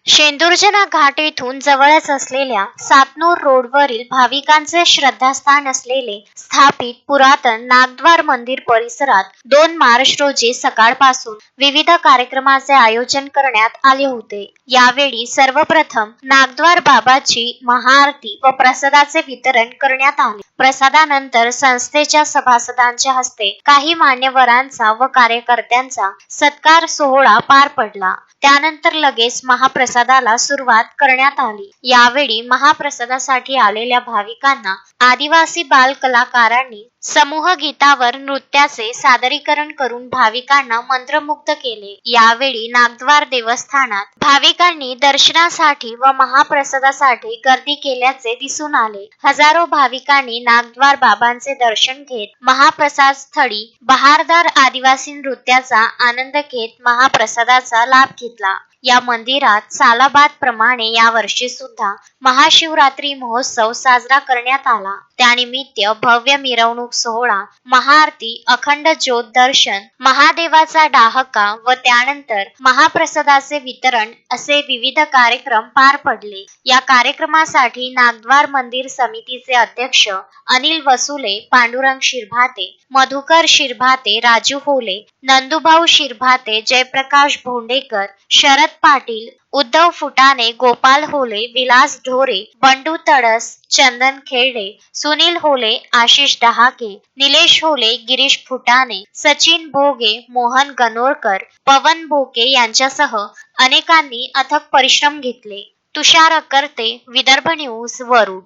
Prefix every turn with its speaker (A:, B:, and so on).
A: शेंदुर्जना घाट येथून जवळच असलेल्या सातनूर रोडवरील भाविकांचे श्रद्धास्थान असलेले स्थापित पुरातन नागद्वार मंदिर परिसरात 2 मार्च रोजी सकाळपासून विविध कार्यक्रमाचे आयोजन करण्यात आले होते। यावेळी सर्वप्रथम नागद्वार बाबाची महाआरती व प्रसादाचे वितरण करण्यात आले। प्रसादानंतर संस्थेच्या सभासदांच्या हस्ते काही मान्यवरांचा व कार्यकर्त्यांचा सत्कार सोहळा पार पडला। त्यानंतर लगेच महाप्रसादाला सुरुवात करण्यात आली। यावेळी महाप्रसादासाठी आलेल्या भाविकांना आदिवासी बाल कलाकारांनी समूह गीतावर नृत्याचे सादरीकरण करून भाविकांना मंत्रमुग्ध केले। यावेळी नागद्वार देवस्थानात भाविकांनी दर्शनासाठी व महाप्रसादासाठी गर्दी केल्याचे दिसून आले। हजारो भाविकांनी नागद्वार बाबांचे दर्शन घेत महाप्रसाद स्थळी बहारदार आदिवासी नृत्याचा आनंद घेत महाप्रसादाचा लाभ घेतला। या मंदिरात सालाबाद प्रमाणे यावर्षी सुद्धा महाशिवरात्री महोत्सव साजरा करण्यात आला। त्यानिमित्त भव्य मिरवणूक सोहळा, महाआरती, अखंड ज्योत दर्शन, महादेवाचा डाहका व त्यानंतर महाप्रसादाचे वितरण असे विविध कार्यक्रम पार पडले। या कार्यक्रमासाठी नागद्वार मंदिर समितीचे अध्यक्ष अनिल वसुले, पांडुरंग शिरभाते, मधुकर शिरभाते, राजू होले, नंदुभाऊ शिरभाते, जयप्रकाश भोंडेकर, शरद पाटील, उद्धव फुटाणे, गोपाल होले, विलास ढोरे, बंडू तडस, चंदन खेळडे, सुनील होले, आशिष डहाके, निलेश होले, गिरीश फुटाणे, सचिन भोगे, मोहन गणोरकर, पवन बोके यांच्यासह अनेकांनी अथक परिश्रम घेतले। तुषार अकर्ते, विदर्भ न्यूज, वरुड।